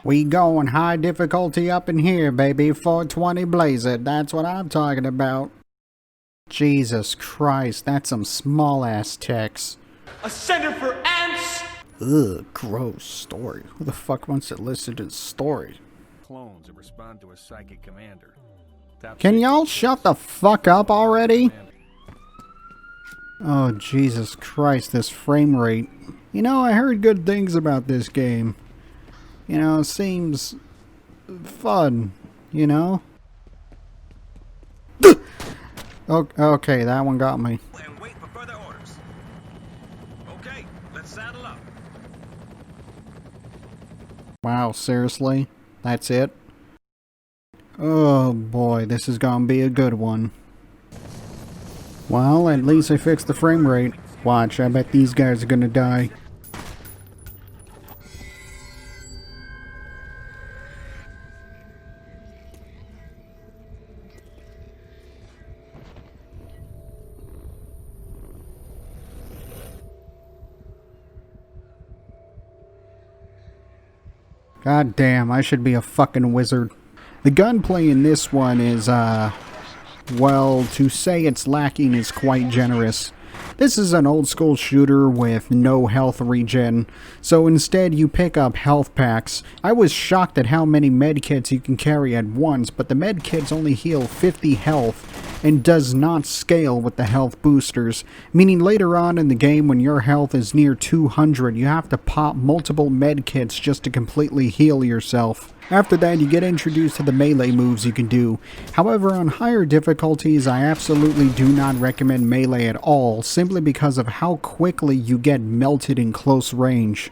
We going high difficulty up in here, baby. 420 blaze it. That's what I'm talking about. Jesus Christ, that's some small-ass text. A center for ants! Ugh, gross story. Who the fuck wants to listen to the story? Clones that respond to a psychic commander. Can y'all shut the fuck up already? Oh, Jesus Christ, this frame rate. You know, I heard good things about this game. You know, it seems fun, you know? Okay, that one got me. And wait for further orders. Okay, let's saddle up. Wow, seriously? That's it? Oh boy, this is gonna be a good one. Well, at least I fixed the frame rate. Watch, I bet these guys are gonna die. God damn, I should be a fucking wizard. The gunplay in this one is, well, to say it's lacking is quite generous. This is an old school shooter with no health regen, so instead you pick up health packs. I was shocked at how many medkits you can carry at once, but the medkits only heal 50 health and does not scale with the health boosters, meaning later on in the game when your health is near 200 you have to pop multiple medkits just to completely heal yourself. After that, you get introduced to the melee moves you can do. However, on higher difficulties, I absolutely do not recommend melee at all, simply because of how quickly you get melted in close range.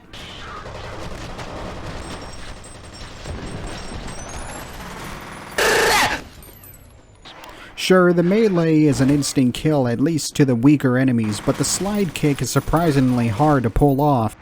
Sure, the melee is an instant kill, at least to the weaker enemies, but the slide kick is surprisingly hard to pull off.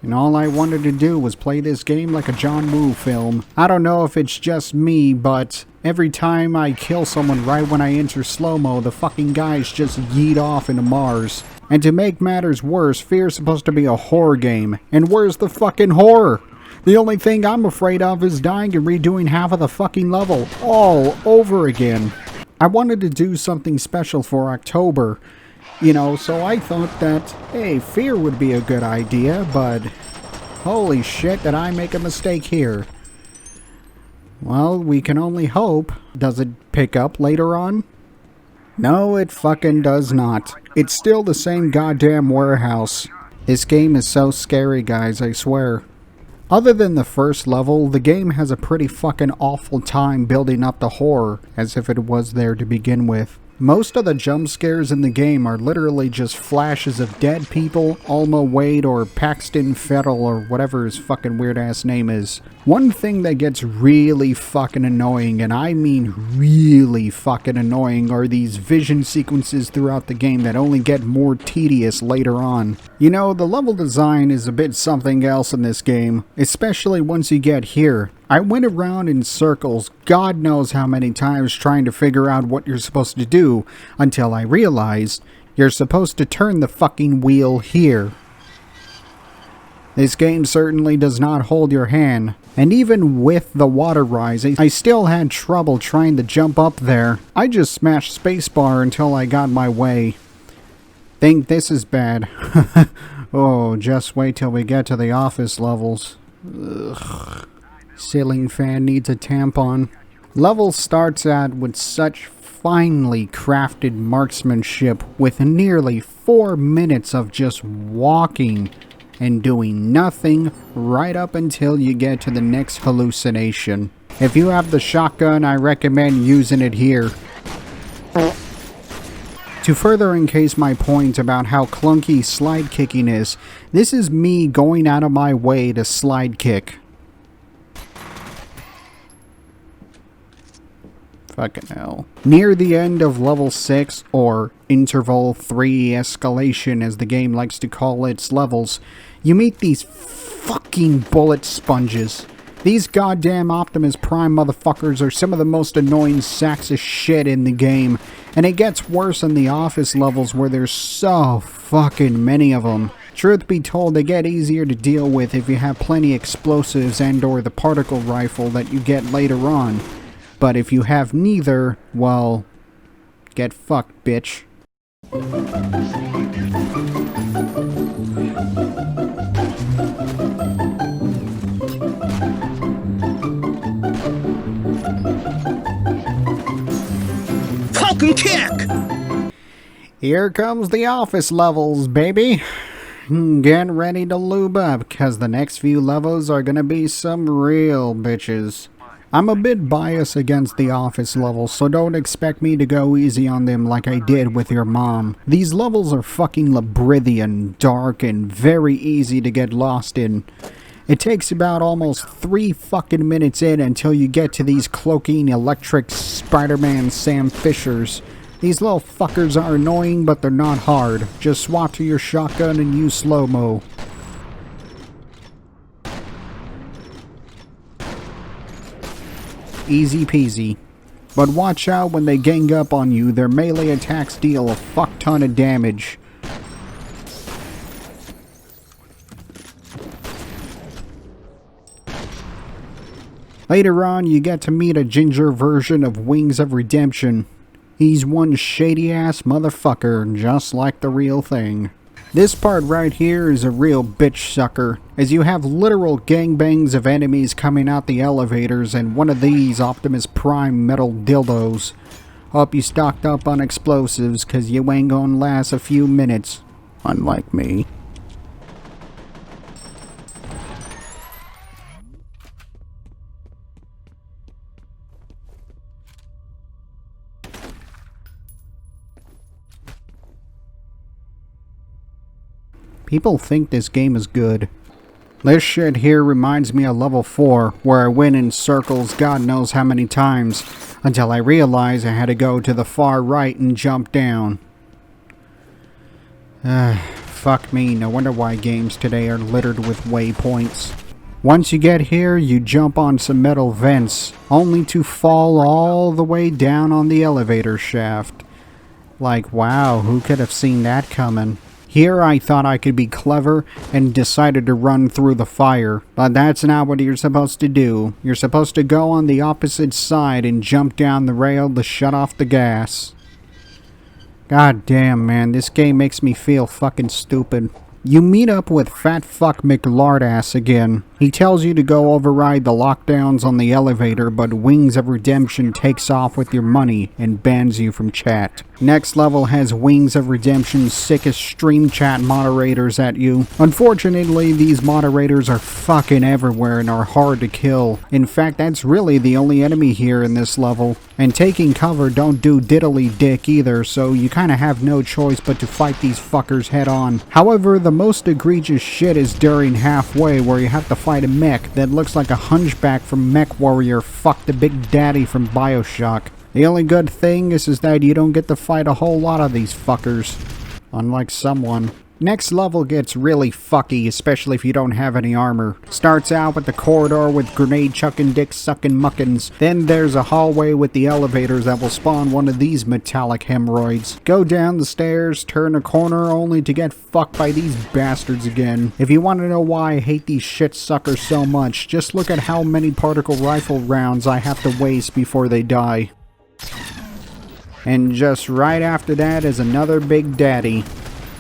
And all I wanted to do was play this game like a John Woo film. I don't know if it's just me, but every time I kill someone right when I enter slow-mo, the fucking guys just yeet off into Mars. And to make matters worse, F.E.A.R. is supposed to be a horror game. And where's the fucking horror? The only thing I'm afraid of is dying and redoing half of the fucking level all over again. I wanted to do something special for October. You know, so I thought that, hey, F.E.A.R. would be a good idea, but holy shit, did I make a mistake here? Well, we can only hope. Does it pick up later on? No, it fucking does not. It's still the same goddamn warehouse. This game is so scary, guys, I swear. Other than the first level, the game has a pretty fucking awful time building up the horror, as if it was there to begin with. Most of the jump scares in the game are literally just flashes of dead people, Alma Wade or Paxton Fettel or whatever his fucking weird ass name is. One thing that gets really fucking annoying, and I mean really fucking annoying, are these vision sequences throughout the game that only get more tedious later on. You know, the level design is a bit something else in this game, especially once you get here. I went around in circles, God knows how many times, trying to figure out what you're supposed to do, until I realized you're supposed to turn the fucking wheel here. This game certainly does not hold your hand, and even with the water rise, I still had trouble trying to jump up there. I just smashed spacebar until I got my way. Think this is bad. Oh, just wait till we get to the office levels. Ugh. Ceiling fan needs a tampon. Level starts out with such finely crafted marksmanship with nearly 4 minutes of just walking and doing nothing right up until you get to the next hallucination. If you have the shotgun, I recommend using it here. To further encase my point about how clunky slide kicking is, this is me going out of my way to slide kick. Fucking hell. Near the end of level 6, or interval 3 escalation as the game likes to call its levels, you meet these fucking bullet sponges. These goddamn Optimus Prime motherfuckers are some of the most annoying sacks of shit in the game, and it gets worse in the office levels where there's so fucking many of them. Truth be told, they get easier to deal with if you have plenty explosives and or the particle rifle that you get later on. But if you have neither, well, get fucked, bitch. Falcon kick! Here comes the office levels, baby. Get ready to lube up, because the next few levels are gonna be some real bitches. I'm a bit biased against the office levels, so don't expect me to go easy on them like I did with your mom. These levels are fucking labyrinthian, dark, and very easy to get lost in. It takes about almost 3 fucking minutes in until you get to these cloaking electric Spider-Man Sam Fishers. These little fuckers are annoying, but they're not hard. Just swap to your shotgun and use slow-mo. Easy peasy. But watch out when they gang up on you, their melee attacks deal a fuck ton of damage. Later on, you get to meet a ginger version of Wings of Redemption. He's one shady-ass motherfucker, just like the real thing. This part right here is a real bitch sucker, as you have literal gangbangs of enemies coming out the elevators and one of these Optimus Prime metal dildos. Hope you stocked up on explosives, cause you ain't gonna last a few minutes, unlike me. People think this game is good. This shit here reminds me of level 4, where I went in circles God knows how many times, until I realized I had to go to the far right and jump down. Fuck me, no wonder why games today are littered with waypoints. Once you get here, you jump on some metal vents, only to fall all the way down on the elevator shaft. Like, wow, who could have seen that coming? Here I thought I could be clever and decided to run through the fire, but that's not what you're supposed to do. You're supposed to go on the opposite side and jump down the rail to shut off the gas. God damn, man, this game makes me feel fucking stupid. You meet up with Fat Fuck McLardass again. He tells you to go override the lockdowns on the elevator, but Wings of Redemption takes off with your money and bans you from chat. Next level has Wings of Redemption's sickest stream chat moderators at you. Unfortunately, these moderators are fucking everywhere and are hard to kill. In fact, that's really the only enemy here in this level. And taking cover don't do diddly dick either, so you kinda have no choice but to fight these fuckers head on. However, the most egregious shit is during halfway, where you have to fight a mech that looks like a hunchback from Mech Warrior Fuck the Big Daddy from BioShock. The only good thing is that you don't get to fight a whole lot of these fuckers. Unlike someone. Next level gets really fucky, especially if you don't have any armor. Starts out with the corridor with grenade chucking, dick sucking muckins. Then there's a hallway with the elevators that will spawn one of these metallic hemorrhoids. Go down the stairs, turn a corner only to get fucked by these bastards again. If you want to know why I hate these shit suckers so much, just look at how many particle rifle rounds I have to waste before they die. And just right after that is another Big Daddy.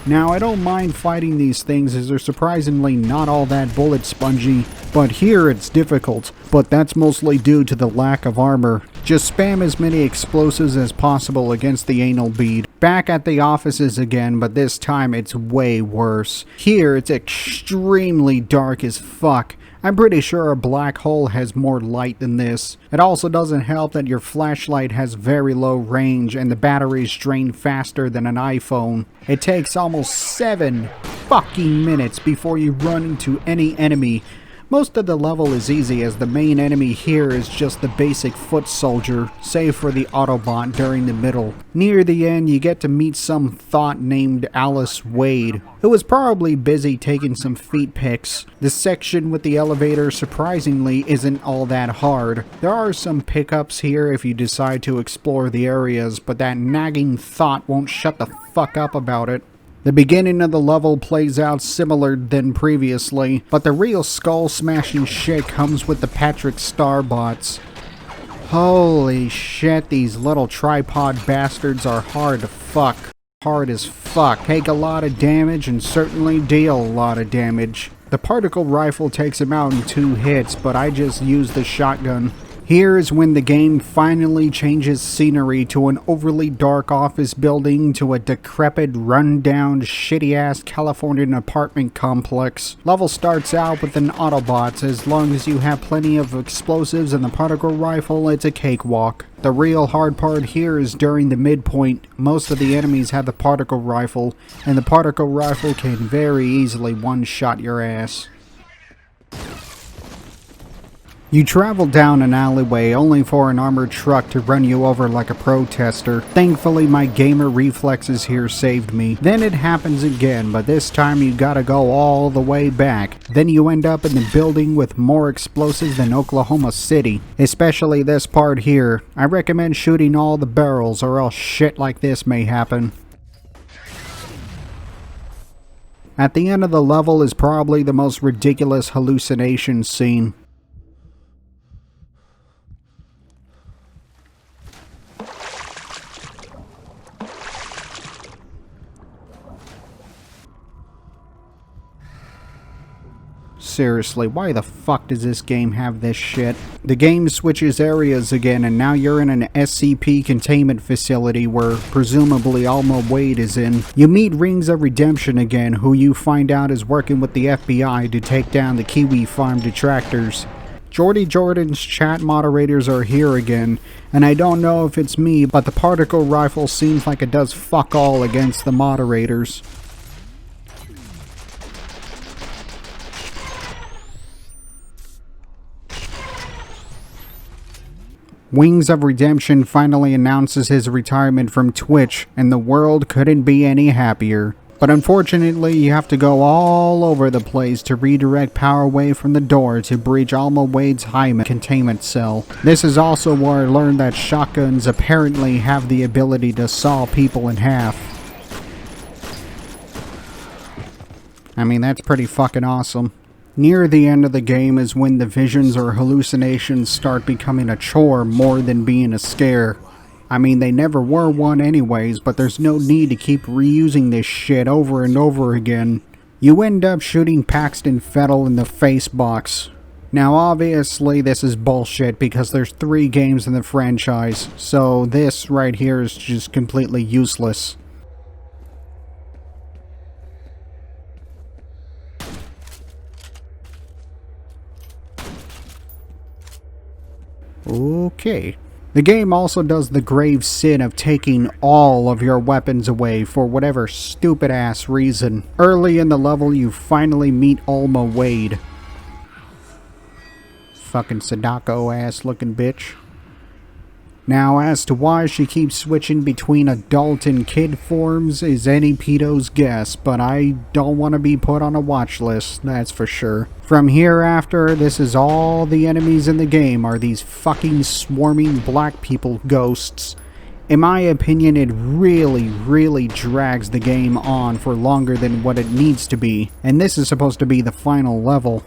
Now, I don't mind fighting these things as they're surprisingly not all that bullet spongy, but here it's difficult, but that's mostly due to the lack of armor. Just spam as many explosives as possible against the anal bead. Back at the offices again, but this time it's way worse. Here it's extremely dark as fuck. I'm pretty sure a black hole has more light than this. It also doesn't help that your flashlight has very low range and the batteries drain faster than an iPhone. It takes almost 7 fucking minutes before you run into any enemy, Most of the level is easy as the main enemy here is just the basic foot soldier, save for the Autobot during the middle. Near the end you get to meet some thought named Alice Wade, who was probably busy taking some feet pics. The section with the elevator surprisingly isn't all that hard. There are some pickups here if you decide to explore the areas, but that nagging thought won't shut the fuck up about it. The beginning of the level plays out similar than previously, but the real skull-smashing shit comes with the Patrick Starbots. Holy shit, these little tripod bastards are hard to fuck. Hard as fuck. Take a lot of damage and certainly deal a lot of damage. The particle rifle takes him out in 2 hits, but I just used the shotgun. Here is when the game finally changes scenery to an overly dark office building to a decrepit, run-down, shitty-ass Californian apartment complex. Level starts out with an Autobot. As long as you have plenty of explosives and the particle rifle, it's a cakewalk. The real hard part here is during the midpoint. Most of the enemies have the particle rifle, and the particle rifle can very easily one-shot your ass. You travel down an alleyway only for an armored truck to run you over like a protester. Thankfully, my gamer reflexes here saved me. Then it happens again, but this time you gotta go all the way back. Then you end up in the building with more explosives than Oklahoma City. Especially this part here. I recommend shooting all the barrels or else shit like this may happen. At the end of the level is probably the most ridiculous hallucination scene. Seriously, why the fuck does this game have this shit? The game switches areas again and now you're in an SCP containment facility where presumably Alma Wade is in. You meet Rings of Redemption again, who you find out is working with the FBI to take down the Kiwi Farm detractors. Jordy Jordan's chat moderators are here again, and I don't know if it's me, but the particle rifle seems like it does fuck all against the moderators. Wings of Redemption finally announces his retirement from Twitch, and the world couldn't be any happier. But unfortunately, you have to go all over the place to redirect power away from the door to breach Alma Wade's Hymen containment cell. This is also where I learned that shotguns apparently have the ability to saw people in half. I mean, that's pretty fucking awesome. Near the end of the game is when the visions or hallucinations start becoming a chore more than being a scare. I mean, they never were one anyways, but there's no need to keep reusing this shit over and over again. You end up shooting Paxton Fettel in the face box. Now obviously this is bullshit because there's 3 games in the franchise, so this right here is just completely useless. Okay. The game also does the grave sin of taking all of your weapons away for whatever stupid ass reason. Early in the level you finally meet Alma Wade. Fucking Sadako ass looking bitch. Now as to why she keeps switching between adult and kid forms is any pedo's guess, but I don't want to be put on a watch list, that's for sure. From hereafter, this is all the enemies in the game are these fucking swarming black people ghosts. In my opinion, it really drags the game on for longer than what it needs to be, and this is supposed to be the final level.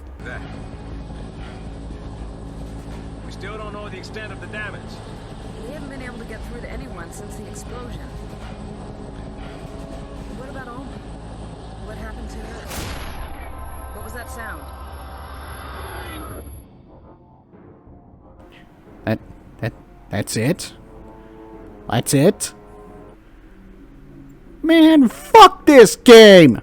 We still don't know the extent of the damage. We haven't been able to get through to anyone since the explosion. What about Alma? What happened to her? What was that sound? That's it? That's it? Man, fuck this game!